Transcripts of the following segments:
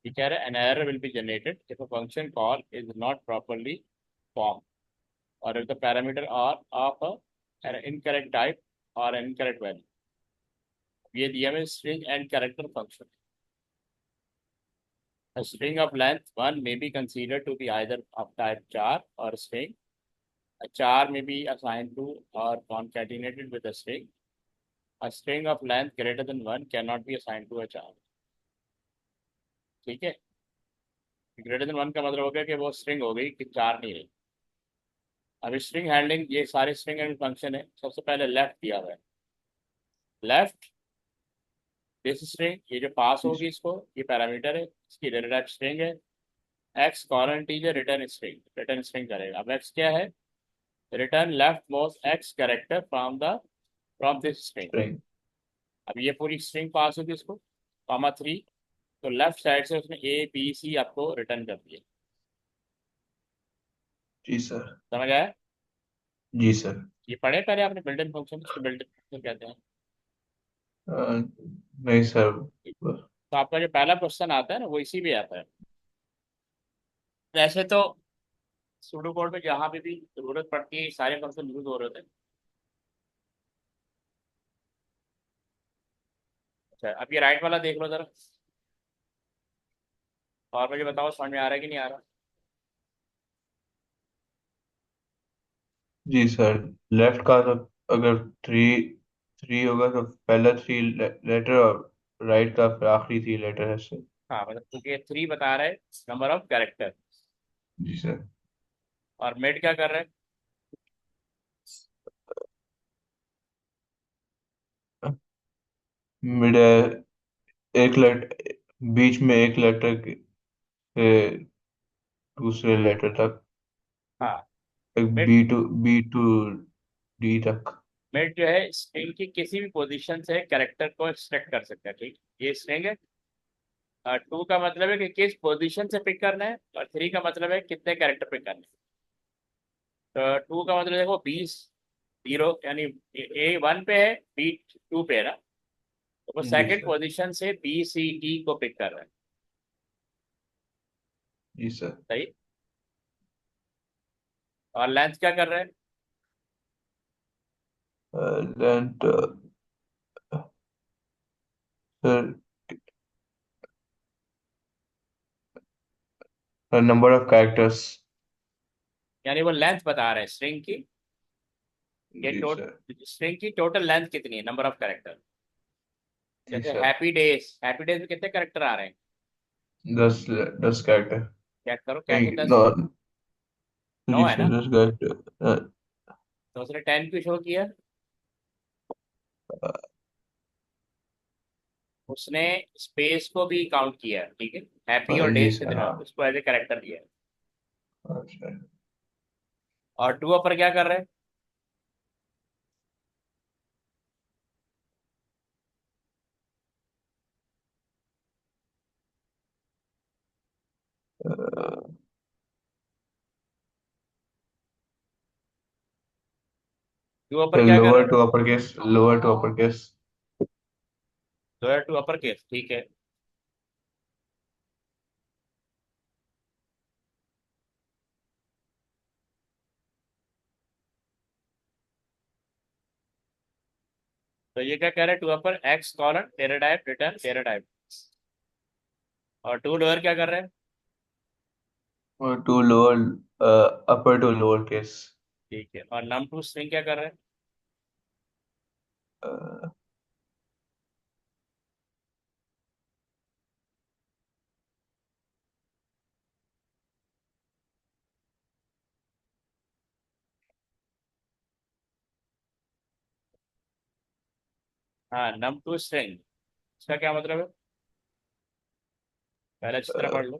ये कह रहा है an error will be generated if a function call is not properly formed or if the parameter are of an incorrect type or an incorrect value. ये दिया है string and character function. A string of length 1 may be considered to be either of type char or string. A char may be assigned to or concatenated with a string. A string of length greater than 1 cannot be assigned to a char. ठीक है, greater than 1 का मतलब हो गया कि वो string हो गई कि चार नहीं रही। अब स्ट्रिंग हैंडलिंग, ये सारे स्ट्रिंग हैंडलिंग फंक्शन है। सबसे पहले लेफ्ट दिया हुआ है, लेफ्ट दिस स्ट्रिंग, ये जो पास होगी इसको, ये पैरामीटर है, इसकी डेटा टाइप स्ट्रिंग है। X colon integer return string, return string करेगा। अब एक्स क्या है, return left most x character from this string. String. अब ये पूरी स्ट्रिंग पास होगी इसको, कॉमा 3, तो लेफ्ट साइड से उसने ए बी सी आपको रिटर्न कर दिया। जी सर। समझ आया? जी सर। ये पढ़े पहले आपने बिल्ट इन फंक्शन, इसको बिल्ट इन फंक्शन कहते हैं। अ, नहीं सर। तो आपका जो पहला क्वेश्चन आता है ना, वो इसी में आता है। वैसे तो सूडो कोड में जहाँ पे भी जरूरत पड़ती है, ये सारे फंक्शन यूज हो रहे थे। अच्छा, अब ये राइट वाला देख लो जरा, और मुझे बताओ समझ में आ रहा है कि नहीं आ रहा। जी सर। लेफ्ट का तो अगर थ्री थ्री होगा तो पहला थ्री लेटर और राइट का फिर आखिरी थ्री लेटर है सर। हाँ, मतलब क्योंकि 3 बता रहा है नंबर ऑफ कैरेक्टर, जी सर। और मिड क्या कर रहा है? मिड एक लेटर, बीच में एक लेटर के दूसरे लेटर तक, हाँ, एक मिड, बी टू डी तक। मिड जो है स्ट्रिंग की किसी भी पोजीशन से कैरेक्टर को एक्सट्रैक्ट कर सकता है। ठीक, ये स्ट्रिंग है। 2 का मतलब है कि किस पोजीशन से पिक करना है, और 3 का मतलब है कितने कैरेक्टर पिक करने हैं। तो 2 का मतलब देखो 20, 0 यानी ए 1 पे है, बी 2 पे है ना, तो वो जी सेकंड सर। पोजीशन से बी सी डी को पिक कर रहा है। जी सर। सही। और लेंथ क्या कर रहा है? Length sir, number of characters. यानी वो लेंथ बता रहा है स्ट्रिंग की, ये जी सर। स्ट्रिंग की टोटल लेंथ कितनी है, नंबर ऑफ कैरेक्टर। जी जैसे sir. Happy days, happy days में कितने कैरेक्टर आ रहे हैं? 10 कैरेक्टर। चेक करो कैसे नहीं 10, नौ। 9 जी है सर, ना, 10 कैरेक्टर। तो उसने 10 क्यों शो किया? उसने स्पेस को भी काउंट किया है, ठीक है। हैप्पी और जी डेज सर। कितने हैं, हाँ। उसको एज ए कैरेक्टर दिया है। अच्छा। और टू अपर क्या कर रहे हैं? टू अपर क्या कर रहे लोअर हैं? To upper case, lower to upper case. Lower to upper case, ठीक है। तो ये क्या कह रहे हैं, to upper X colon Terra type return terra type. और टू लोअर क्या कर रहे हैं? और to lower, upper to lower case. ठीक है। और नम टू स्ट्रिंग क्या कर रहे हैं? हाँ, नम टू स्ट्रिंग, इसका क्या मतलब है, पहले अच्छी तरह पढ़ लो।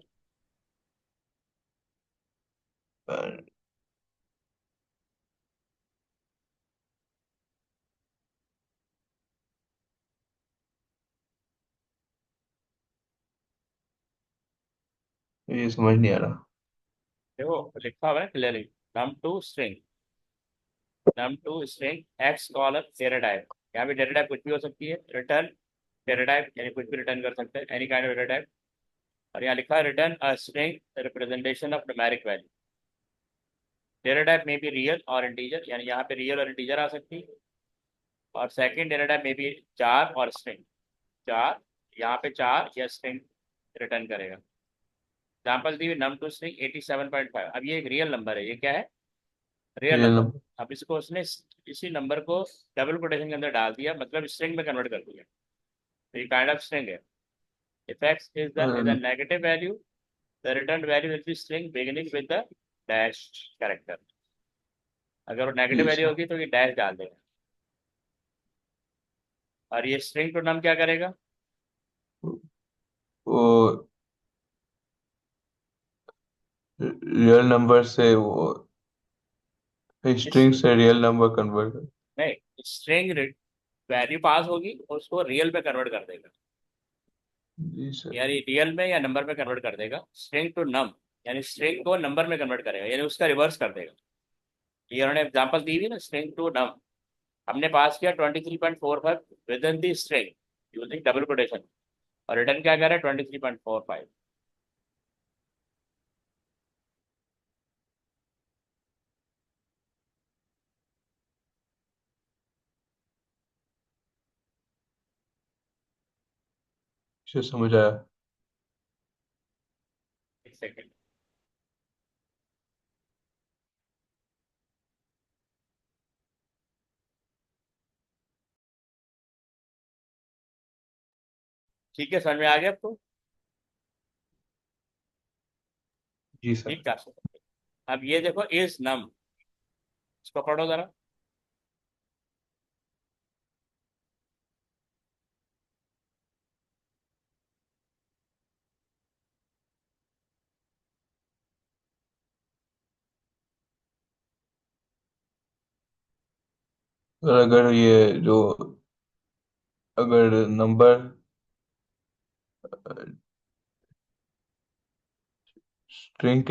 ये समझ नहीं आ रहा। देखो लिखा हुआ है clearly, num to string, num to string x colon Terra type. यहाँ पे डेटा टाइप कुछ भी हो सकती है, रिटर्न टेरा टाइप यानी कुछ भी रिटर्न कर सकते हैं, any kind of data type. और यहाँ लिखा है return a string representation of numeric value. Data type में भी रियल और इंटीजर, यानी यहाँ पे रियल और इंटीजर आ सकती है। और सेकंड डेटा टाइप में भी चार और स्ट्रिंग, चार, यहाँ पे चार या स्ट्रिंग रिटर्न करेगा। एग्जाम्पल दी हुई नम टू स्ट्रिंग 87.5। अब ये एक रियल नंबर है, ये क्या है, रियल रियल नंबर। नंबर। अब इसको उसने इसी नंबर को डबल कोटेशन के अंदर डाल दिया, मतलब स्ट्रिंग में कन्वर्ट कर दिया, तो ये काइंड ऑफ स्ट्रिंग है। If x is a negative value, the returned value will be string beginning with the dash character। अगर वो नेगेटिव जी वैल्यू सर। होगी तो ये डैश डाल देगा। और ये स्ट्रिंग टू नम क्या करेगा, वो रियल नंबर से वो इस स्ट्रिंग से रियल नंबर कन्वर्ट कर। नहीं, स्ट्रिंग वैल्यू पास होगी और उसको रियल में कन्वर्ट कर देगा, जी सर। यानी रियल में या नंबर में कन्वर्ट कर देगा। स्ट्रिंग टू नम यानी स्ट्रिंग को नंबर में कन्वर्ट करेगा, यानी उसका रिवर्स कर देगा। ये उन्होंने एग्जांपल दी हुई ना, स्ट्रिंग टू नम। हमने पास किया 23.45 with in the string using double quotation, और रिटर्न क्या कर रहा है 23.45। इसे समझ आया। एक सेकेंड। ठीक है, समझ में आ गया आपको? जी सर। ठीक है। अब ये देखो इज नम, इसको पढ़ो जरा। और अगर ये जो अगर नंबर स्ट्रिंग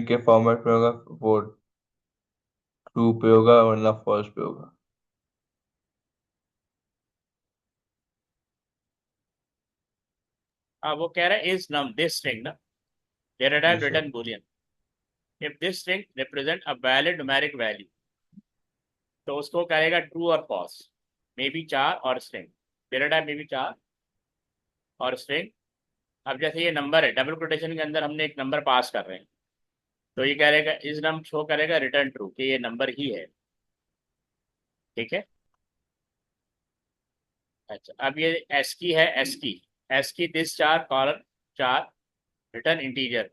के फॉर्मेट में होगा वो ट्रू पे होगा वरना फॉल्स पे होगा। वो कह रहा है इज नम दिस स्ट्रिंग ना, डेटा जी type sir. Return Boolean. If this string represent a valid numeric value, तो उसको करेगा ट्रू और फॉल्स। मे बी चार और स्ट्रिंग, डेटा टाइप में भी चार और स्ट्रिंग। अब जैसे ये नंबर है, डबल कोटेशन के अंदर हमने एक नंबर पास कर रहे हैं, तो ये करेगा इस नंबर शो करेगा रिटर्न ट्रू कि ये नंबर ही है। ठीक है। अच्छा, अब ये एस की है, एस की दिस चार कॉलम चार रिटर्न इंटीजर।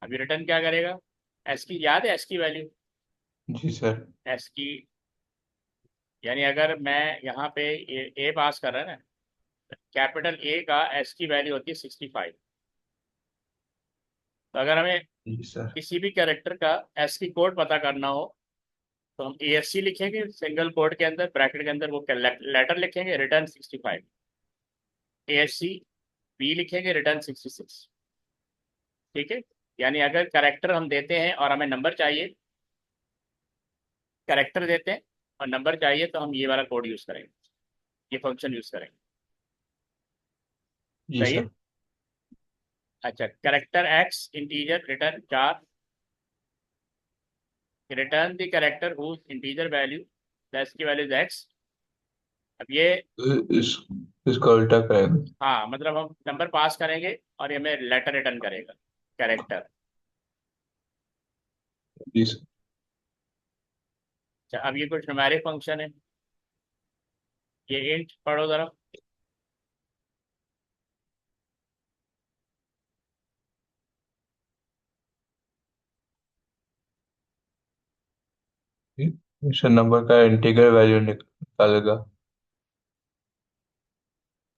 अभी रिटर्न क्या करेगा, एस की याद है, एस की वैल्यू, जी सर। एस की, यानी अगर मैं यहाँ पे ए पास कर रहा है ना, कैपिटल ए का एस की वैल्यू होती है 65। तो अगर हमें जी सर। किसी भी कैरेक्टर का एस की कोड पता करना हो, तो हम ए एस सी लिखेंगे सिंगल कोड के अंदर, ब्रैकेट के अंदर वो लेटर लिखेंगे return 65। A S C B लिखेंगे रिटर्न 66। ठीक है। यानी अगर कैरेक्टर हम देते हैं और हमें नंबर चाहिए, कैरेक्टर देते हैं और नंबर चाहिए, तो हम ये वाला कोड यूज करेंगे, ये फंक्शन यूज करेंगे। जी सही है। सर। अच्छा, character X integer return char, return the character whose integer value plus की वैल्यू इज एक्स। अब ये, इस इसका उल्टा करेंगे। हाँ मतलब हम नंबर पास करेंगे और ये हमें लेटर रिटर्न करेगा, कैरेक्टर। जी सर। अच्छा, अब ये कुछ न्यूमेरिक फंक्शन है, ये इंट पढ़ो जरा। इस नंबर का इंटीग्रल वैल्यू निकालेगा।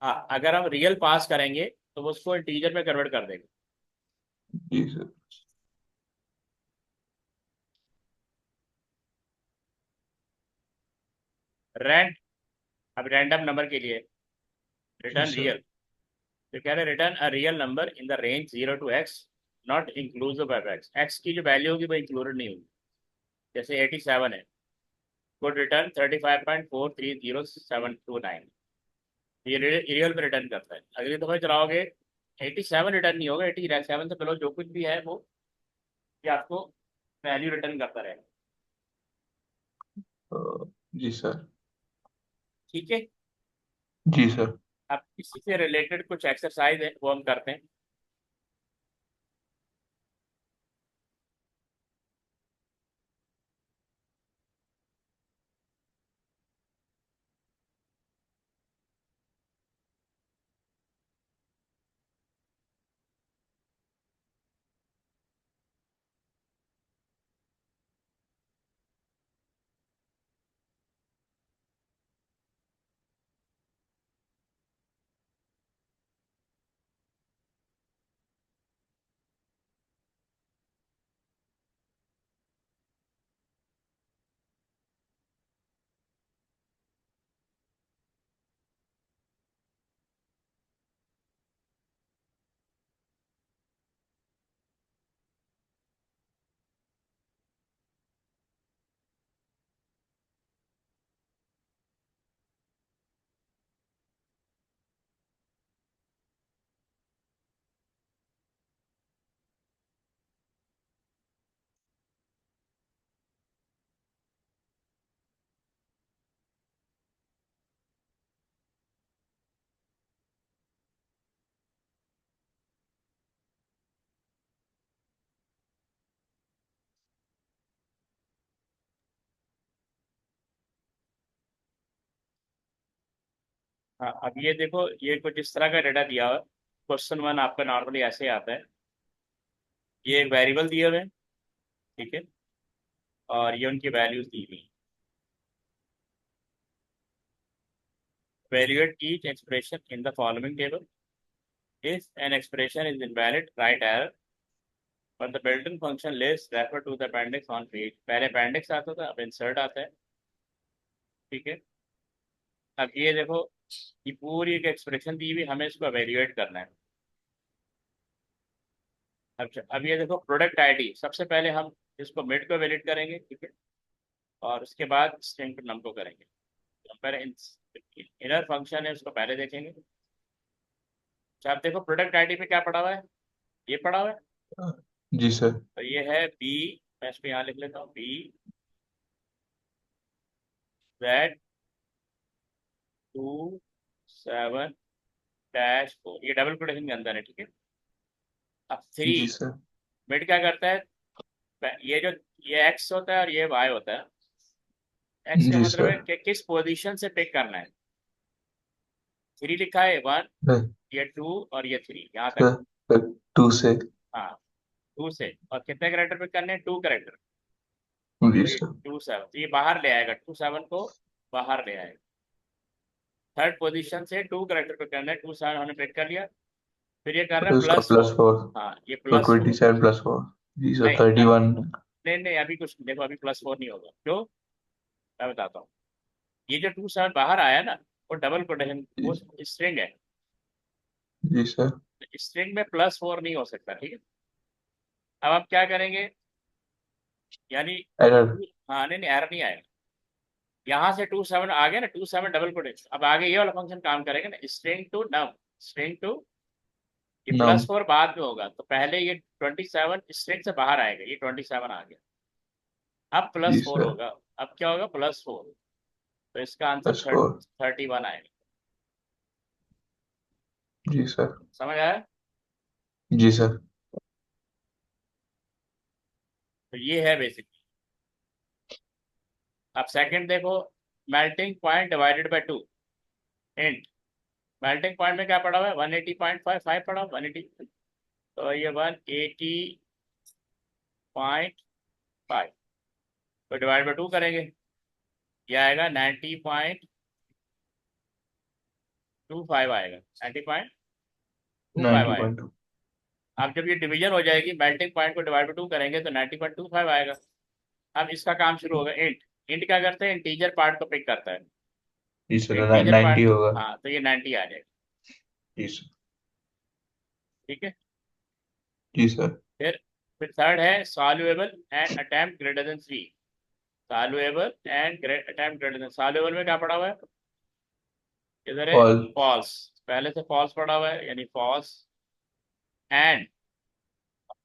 हाँ, अगर हम रियल पास करेंगे तो वो उसको इंटीजर में कन्वर्ट कर देगा। जी सर। रैंड, अब रैंडम नंबर के लिए जी रिटर्न सर। रियल, तो कह रहे return a real number in the range 0 to x, not inclusive of x. X की जो वैल्यू होगी वो इंक्लूडेड नहीं होगी। जैसे 87 है, कोड रिटर्न 35.430729, ये रियल पे रिटर्न करता है। अगली दफा चलाओगे 87 रिटर्न नहीं होगा, 87 से बिलो जो कुछ भी है वो ये आपको वैल्यू रिटर्न करता रहेगा। जी सर। ठीक है। जी सर। अब इसी से रिलेटेड कुछ एक्सरसाइज है वो हम करते हैं। हाँ, अब ये देखो, ये कुछ इस तरह का डेटा दिया हुआ है। क्वेश्चन वन आपका नॉर्मली ऐसे ही आता है। ये एक वेरिएबल दिए हुए हैं, ठीक है, और ये उनकी वैल्यूज दी हुई। Evaluate each expression in the following table. If an expression is invalid, write error. But the built-in function list refer to the appendix on page. पहले appendix आता था, अब insert आता है। ठीक है। अब ये देखो, ये पूरी एक एक्सप्रेशन दी हुई, हमें इसको evaluate करना है। अब ये देखो प्रोडक्ट आईडी, सबसे पहले हम इसको मिड को वैलिड करेंगे, ठीक है, और उसके बाद स्ट्रिंग टू नम को करेंगे। तो पहले इनर फंक्शन है, उसको पहले देखेंगे। अच्छा, अब देखो प्रोडक्ट आईडी पे क्या पड़ा हुआ है, ये पड़ा हुआ है। जी सर। तो ये है बी, मैं इसको यहाँ लिख लेता हूँ, बी Z 27-4, ये डबल कोटेशन के अंदर है, ठीक है। अब थ्री, जी सर। मिड क्या करता है, ये जो ये एक्स होता है और ये वाई होता है। एक्स का जी मतलब है सर। कि किस पोजीशन से पिक करना है। थ्री लिखा है, वन, सर। ये टू और ये थ्री, यहाँ तक। सर 2 से। हाँ, टू से, और कितने करेक्टर पिक करने हैं, टू करेक्टर। जी तो ये सर। 27, तो ये बाहर ले आएगा, 27 को बाहर ले आएगा। थर्ड पोजीशन से टू करेक्टर पिक करना है, 27 हमने पिक कर लिया। फिर ये कर रहा फिर है उसका +4। +4। हाँ, ये तो +4। 27+4। जी सर, नहीं 31। नहीं नहीं, अभी कुछ देखो, अभी +4 नहीं होगा, क्यों, मैं बताता हूँ। ये जो 27 बाहर आया ना, वो डबल कोटेशन, वो जी। स्ट्रिंग है। जी सर। स्ट्रिंग में +4 नहीं हो सकता, ठीक है। अब आप क्या करेंगे, यानी, एरर। हाँ नहीं नहीं, एरर नहीं आएगा। यहाँ से 27 आ गया ना, 27 डबल कोटेशन, अब आगे ये वाला फंक्शन काम करेगा ना, string to num, string to, ये नम। +4 बाद में होगा, तो पहले ये 27 स्ट्रिंग से बाहर आएगा, ये 27 आ गया। अब जी +4 सर। होगा। अब क्या होगा, +4, तो इसका आंसर +4। 31 आएगा। जी सर। समझ आया। जी सर। तो ये है बेसिक। अब सेकंड देखो, melting point divided by 2 int. Melting point में क्या पड़ा हुआ है, 180.55 पड़ा हुआ, 180। तो ये 180.5, तो डिवाइड बाय 2 करेंगे, ये आएगा 90.25 आएगा, 90.25 आएगा। 90.2। अब जब ये डिवीजन हो जाएगी, मेल्टिंग पॉइंट को डिवाइड बाय 2 करेंगे तो 90.25 आएगा। अब इसका काम शुरू होगा, इंट। इंट क्या करते हैं, इंटीजर पार्ट को पिक करता है। जी तो सर, इंटीजर 90 पार्ट, होगा। हाँ, तो ये 90 आ जाएगा। जी सर। ठीक है। जी सर। फिर फिर थर्ड है सॉल्युएबल and attempt greater than 3। सॉल्युएबल and attempt greater than, सॉल्युएबल में क्या पड़ा हुआ है, इधर है ऑल। फॉल्स, पहले से फॉल्स पड़ा हुआ है, यानी फॉल्स। एंड,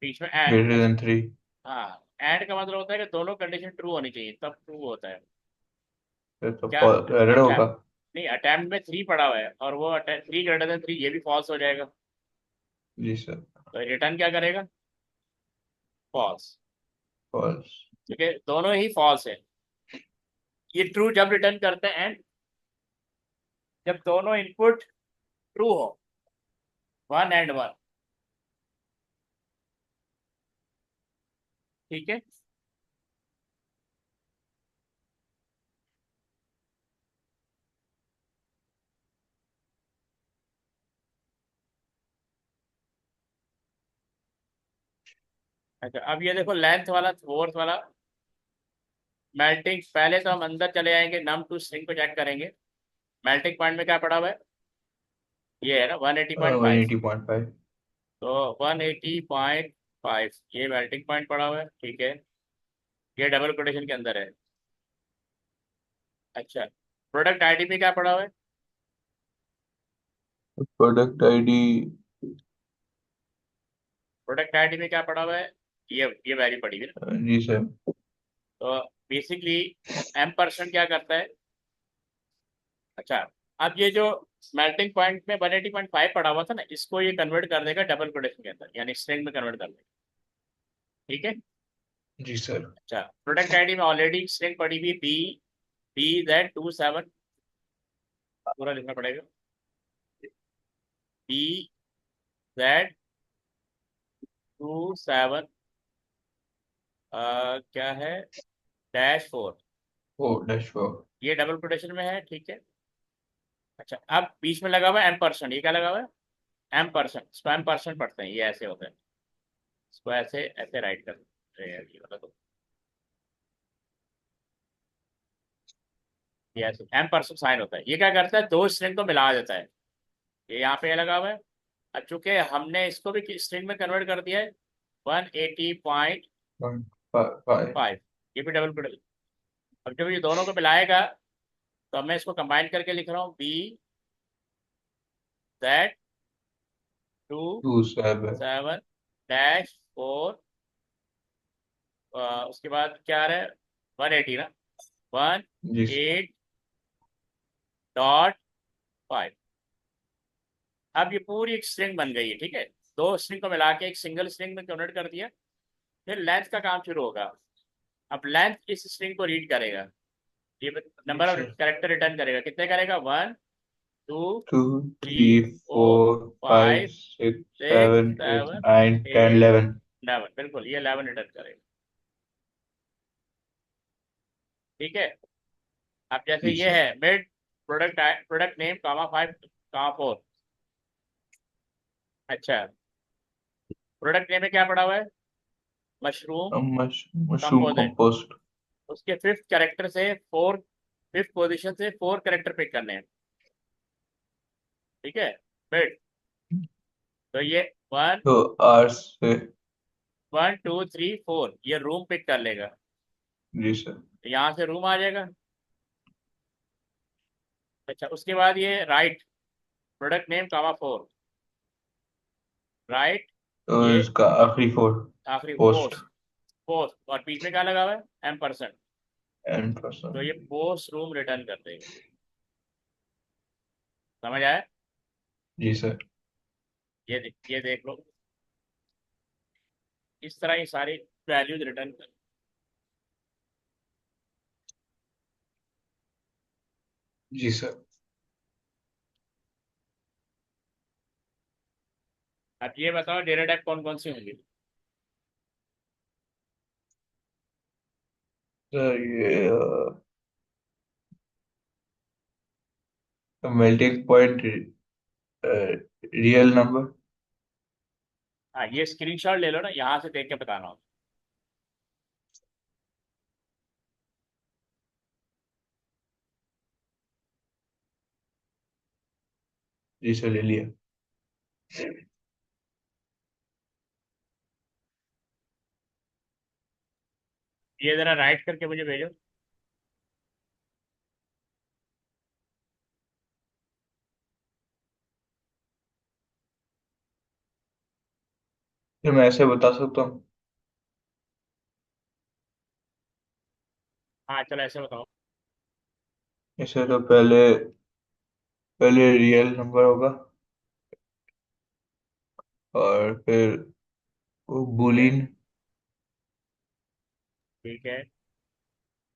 बीच में एंड, ग्रेटर देन 3। हाँ, एंड का मतलब होता है कि दोनों कंडीशन ट्रू होनी चाहिए तब ट्रू होता है। फिर तो क्या एरर होगा। नहीं, अटेम्प्ट में 3 पड़ा हुआ है और वो 3 ग्रेटर देन 3, ये भी फॉल्स हो जाएगा। जी सर। तो रिटर्न क्या करेगा? False, false. क्योंकि दोनों ही फॉल्स है। ये ट्रू जब रिटर्न करते हैं एंड जब दोनों इनपुट ट्रू हो, 1 and 1। ठीक है। अच्छा, अब ये देखो लेंथ वाला, फोर्थ वाला मेल्टिंग, पहले तो हम अंदर चले जाएंगे, नम टू स्ट्रिंग को चेक करेंगे। मेल्टिंग पॉइंट में क्या पड़ा हुआ है? ये है ना 180.5। 180.5। तो 180.5 ये मेल्टिंग पॉइंट पड़ा हुआ है, ठीक है। ये डबल कोटेशन के अंदर है। अच्छा, प्रोडक्ट आईडी पे क्या पड़ा हुआ है? Product ID. प्रोडक्ट आईडी में क्या पड़ा हुआ है? ये वैल्यू पड़ी हुई ना। जी सर। तो बेसिकली एम परसेंट क्या करता है? अच्छा, अब ये जो मेल्टिंग पॉइंट में 180.5 पड़ा हुआ था ना, इसको ये कन्वर्ट कर देगा डबल कोटेशन के अंदर, यानी स्ट्रिंग में कन्वर्ट कर देगा। ठीक है। जी सर। अच्छा, प्रोडक्ट आईडी में ऑलरेडी स्ट्रिंग पड़ी हुई बी, B Z27, पूरा लिखना पड़ेगा। B Z27 क्या है, -4। ओ डैशबोर्ड। ये डबल कोटेशन में है, ठीक है। अच्छा, अब बीच में लगा हुआ है एम परसेंट, ये क्या लगा हुआ है? एम परसेंट, इसको एम परसेंट पढ़ते हैं, ये ऐसे होता है। इसको ऐसे ऐसे राइट कर रहे हैं, ये वाला तो, ये ऐसे एम परसेंट साइन होता है। ये क्या करता है, दो स्ट्रिंग को मिला देता है। ये यहाँ पे लगा हुआ है। अब चूंकि हमने इसको भी स्ट्रिंग में कन्वर्ट कर दिया है, 180.5, 1.5। ये भी डबल कोटेशन। अब जब ये दोनों को मिलाएगा तो मैं इसको कंबाइन करके लिख रहा हूँ, B Z27 -4, उसके बाद क्या आ रहा है, 180 ना, वन जी सर। एट डॉट फाइव अब ये पूरी एक स्ट्रिंग बन गई है, ठीक है। दो स्ट्रिंग को मिला के एक सिंगल स्ट्रिंग में कन्वर्ट कर दिया। फिर लेंथ का काम शुरू होगा। अब लेंथ इस स्ट्रिंग को रीड करेगा, ये जी number of sir. Character return करेगा। कितने करेगा? 1 2 2 3 3 4 4 5 5 6 6 7 8 7 9 10 8 11। 11, बिल्कुल ये 11 रिटर्न करेगा। ठीक है। अब जैसे जी ये सर। है मिड, प्रोडक्ट नेम कामा 5 कामा 4। अच्छा, प्रोडक्ट नेम में क्या पड़ा हुआ है? Mushroom mushroom composite. कंपोस्ट। उसके फिफ्थ कैरेक्टर से फोर, फिफ्थ पोजीशन से 4 कैरेक्टर पिक करने हैं। ठीक है। मिड, तो ये वन तो आर से। 1 2 3 4 ये रूम पिक कर लेगा। जी सर। यहाँ से रूम आ जाएगा। अच्छा, उसके बाद ये राइट, प्रोडक्ट नेम कामा 4, राइट, तो ये इसका आखिरी 4 आखिरी पोस्ट। पोस्ट, पोस्ट, और बीच में क्या लगा हुआ है? M percent. एंड तो पर्सन। ये पोस्ट रूम रिटर्न कर देगा। समझ आया? जी सर। ये देख लो, इस तरह ये सारी वैल्यूज रिटर्न कर। जी सर। अब ये बताओ डेटा टाइप कौन कौन सी होंगी? सर ये मेल्टिंग पॉइंट, रियल नंबर। हाँ, ये स्क्रीनशॉट ले लो ना, यहाँ से देख के बताना हो। जी सर ले लिया। ये जरा राइट करके मुझे भेजो। फिर मैं ऐसे बता सकता हूँ। हाँ चलो ऐसे बताओ। इसे तो पहले पहले रियल नंबर होगा, और फिर वो ठीक है। बुलियन, ठीक है।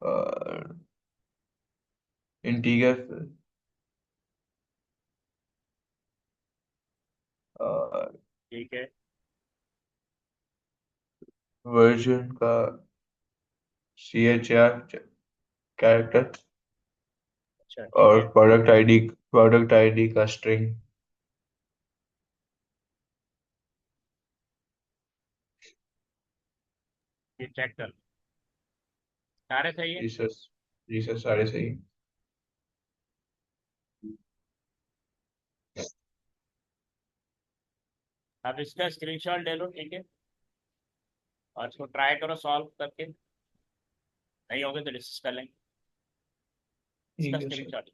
और इंटीगर, और ठीक है। वर्जन का CHR कैरेक्टर, अच्छा ठीक और है। प्रोडक्ट आईडी का स्ट्रिंग। ये चेक कर, सारे सही है। जी सर। जी सर, सारे सही। अब इसका स्क्रीनशॉट ले लो, ठीक है, और इसको ट्राई करो सॉल्व करके, नहीं होगे तो डिस्कस कर लेंगे। इसका ठीक है सर। स्क्रीनशॉट।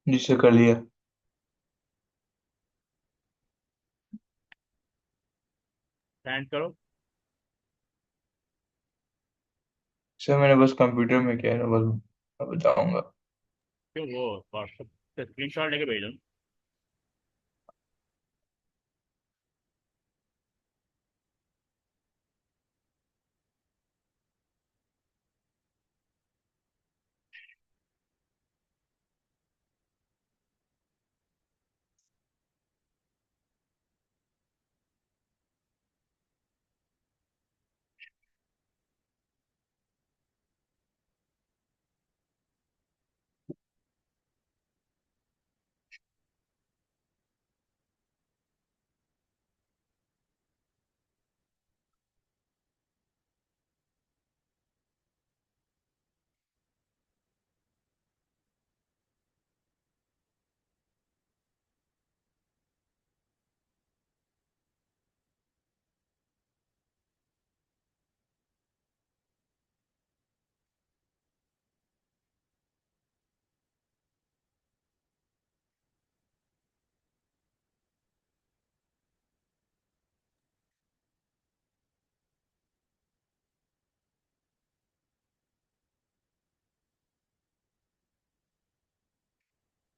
जिससे कर लिया। सेंड करो। सर मैंने बस कंप्यूटर में किया है ना, बस अब बताऊंगा। क्यों, वो व्हाट्सएप से स्क्रीन शॉट लेके भेजो।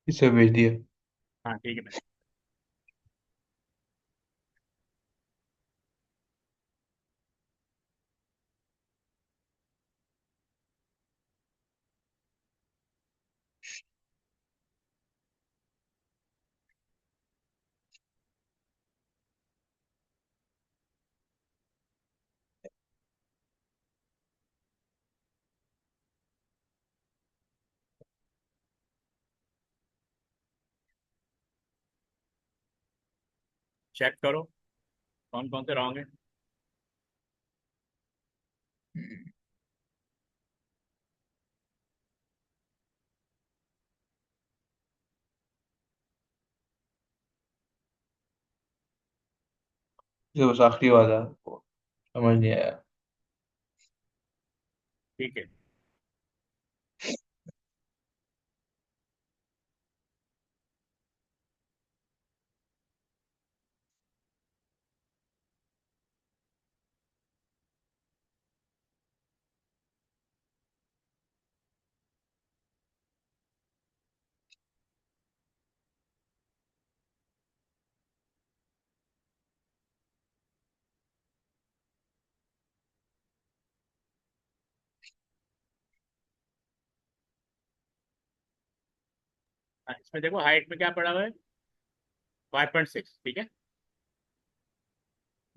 इसे भेज दिया। हाँ ठीक है। चेक करो कौन कौन से रॉन्ग है। इसे बस आखिरी वाला वो समझ नहीं आया। ठीक है। हाँ, इसमें देखो हाइट में क्या पड़ा हुआ है, 5.6, ठीक है।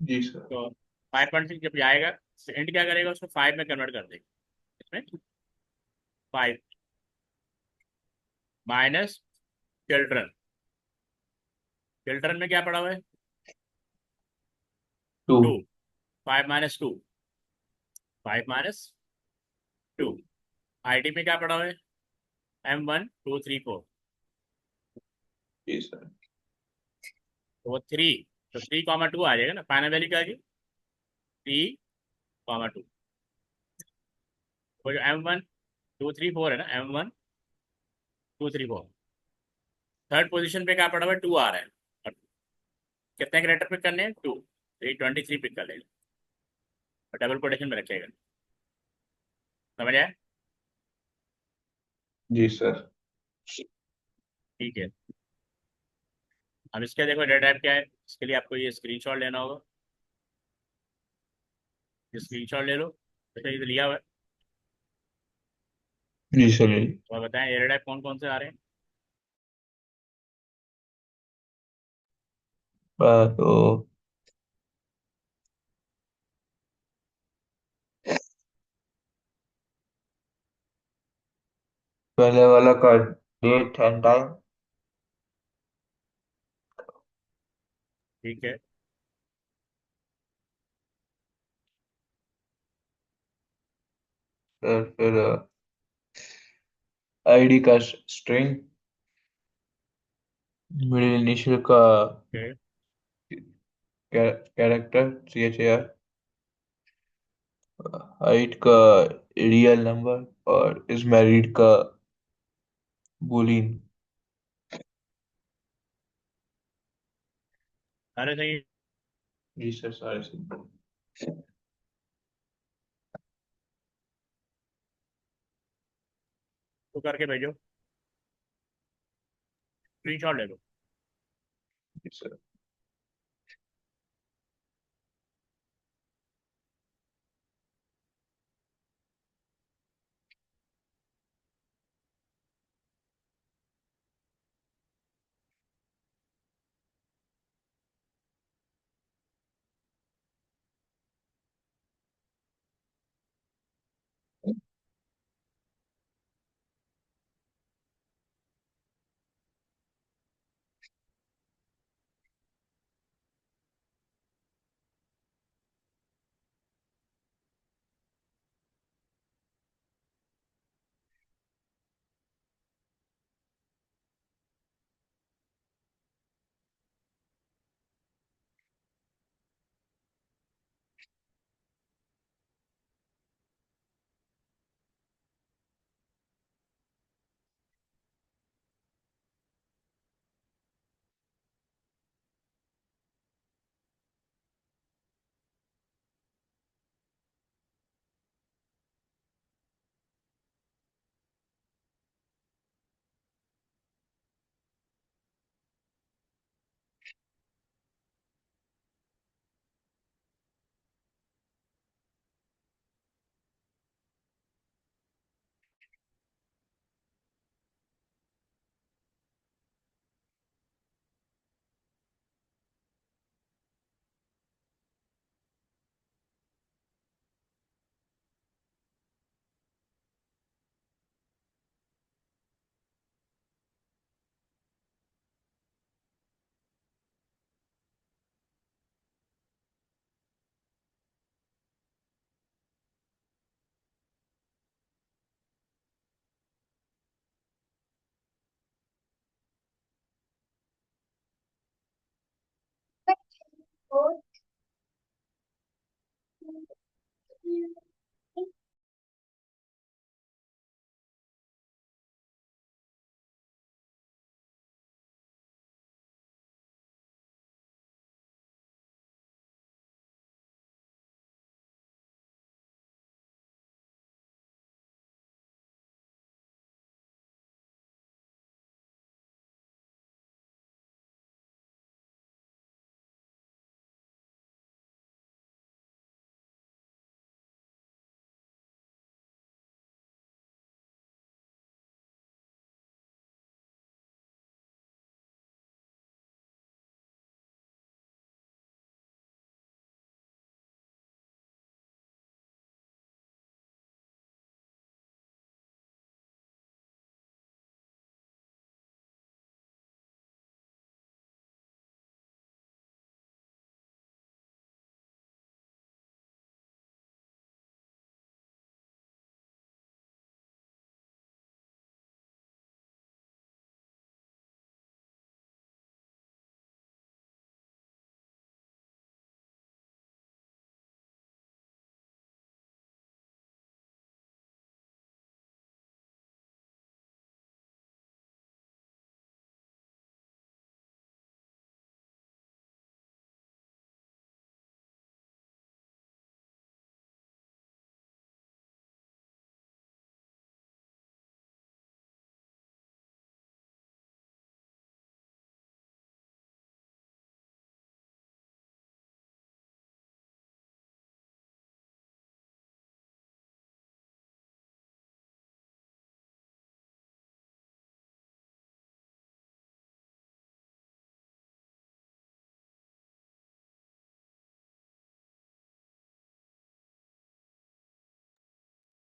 जी सर। तो 5.6 जब जाएगा, एंड क्या करेगा, उसको 5 में कन्वर्ट कर देगा। इसमें 5 माइनस चिल्ड्रन। चिल्ड्रन में क्या पड़ा हुआ है, टू। 2। 5 - 2, 5 - 2। आईडी में क्या पड़ा हुआ है, M1 2 3 4। जी सर। तो वो 3, तो 3, 2 आ जाएगा ना, फाइनल वैल्यू क्या आ गई, 3, 2। वो जो M1 2 3 4 है ना, M1 2 3 4, थर्ड पोजीशन पे क्या पड़ा हुआ है, 2 आ रहा है। और कितने कैरेक्टर पिक करने हैं, 2, तो ये 23 पिक कर लेगा और डबल कोटेशन में रखेगा। समझ आया। जी सर। ठीक है। अब इसका देखो डेटा टाइप क्या है, इसके लिए आपको ये स्क्रीनशॉट लेना होगा। ये स्क्रीनशॉट ले लो, जैसे ये लिया हुआ है। जी सर। तो आप बताएं डेटा टाइप कौन कौन से आ रहे हैं। तो पहले वाला का डेट एंड टाइम। ठीक है। फिर आईडी का स्ट्रिंग, मिडिल इनिशियल का ओके। कैरेक्टर CHAR, हाइट का रियल नंबर और इज मैरिड का बूलियन। सारे सही। जी सर, सारे सही। तो करके भेजो, स्क्रीनशॉट ले लो। जी सर।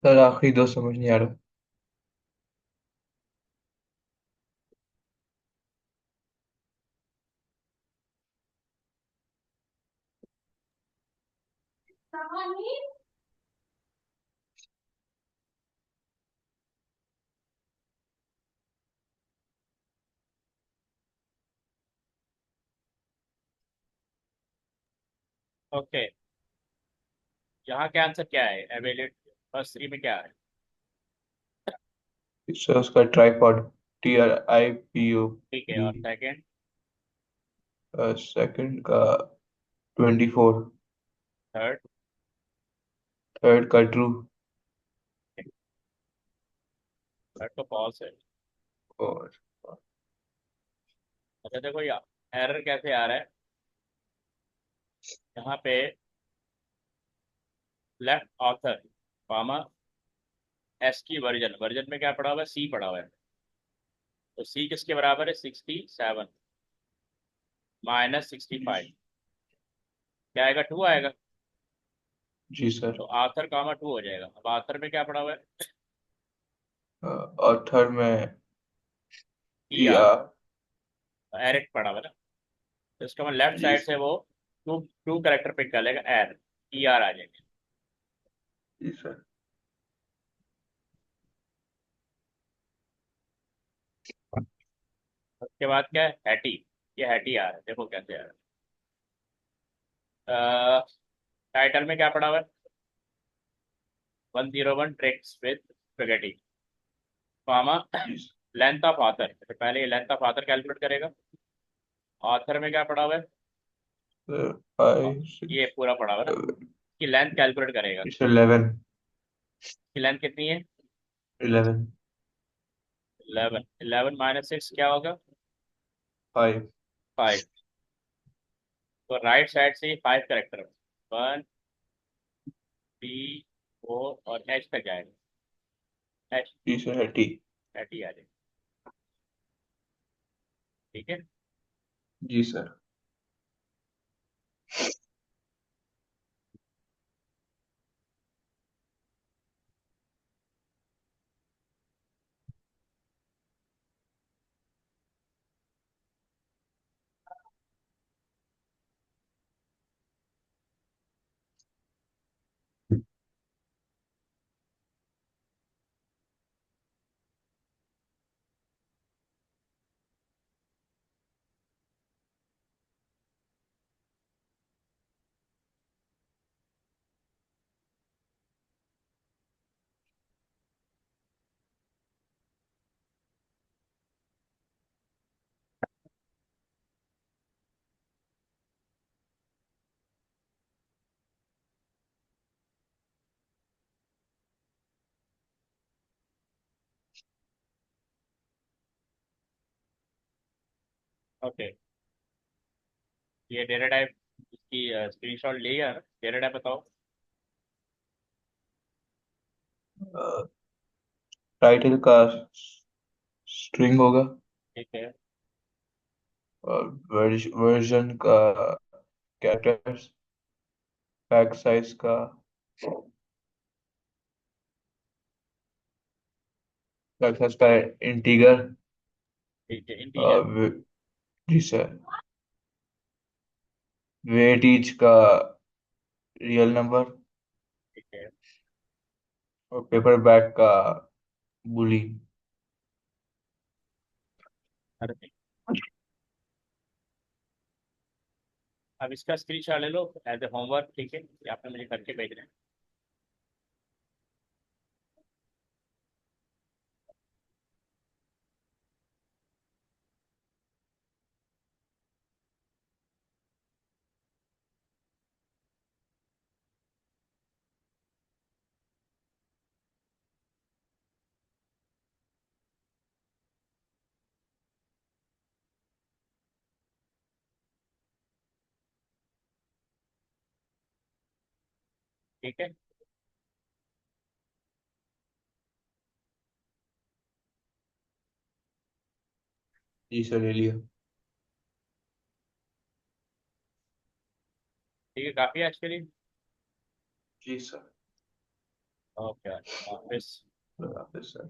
सर आखिरी दो समझ नहीं आ रहा। ओके, यहाँ के आंसर क्या है? एवेल्यूट फर्स्ट थ्री में क्या है? सर उसका ट्राइपॉड, TRIPOD। ठीक है, और सेकंड? सेकंड का 24। थर्ड, थर्ड का ट्रू। थर्ड तो फॉल्स है। और अच्छा देखो यार, एरर कैसे आ रहा है यहाँ पे। लेफ्ट ऑथर कॉमा एस की वर्जन, वर्जन में क्या पड़ा हुआ है, सी पड़ा हुआ है। तो सी किसके बराबर है, 67 -65, क्या आएगा, 2 आएगा। जी सर। तो आथर कामा 2 हो जाएगा। अब आथर में क्या पड़ा हुआ है, और थर्ड में टी टी आर, आर। एरिट पड़ा हुआ है ना। तो इसका मतलब लेफ्ट जी साइड से सर। वो टू टू करेक्टर पिक कर लेगा, एर टी आर आ जाएगा। जी सर। उसके बाद क्या है, हैटी। ये हैटी आ रहा है, देखो कैसे आ रहा है। टाइटल में क्या पड़ा हुआ है, 101 ट्रिक्स विद स्पेगेटी, कॉमा जी सर। Length of author. तो पहले ये लेंथ ऑफ ऑथर कैलकुलेट करेगा। ऑथर में क्या पड़ा हुआ है, फाइव ये सिक्स पूरा पड़ा हुआ है ना, कि लेंथ कैलकुलेट करेगा। जी सर। 11। कि लेंथ कितनी है, 11। 11। 11 -6 क्या होगा, 5। 5। तो राइट साइड से 5 करेक्टर, 1, 3, 4 और एच तक जाएगा। एच, जी सर है टी। एच ही आ जाएगा। ठीक है। जी सर। ओके, ये डेटा टाइप इसकी स्क्रीनशॉट लिया, डेटा टाइप बताओ। टाइटल का स्ट्रिंग होगा। ठीक है। और वर्जन का कैरेक्टर्स। पैक साइज का पैक साइज का इंटीगर। ठीक है, इंटीजर। जी सर। वेटेज का रियल नंबर। ठीक है। और पेपर बैग का बुली। अरे नहीं। अब इसका स्क्रीनशॉट ले लो एज ए होमवर्क, ठीक है, ये आपने मुझे करके भेजना है। ठीक है। जी सर ले लिया। ठीक है, काफ़ी है आज के लिए। जी सर। Okay, office. सर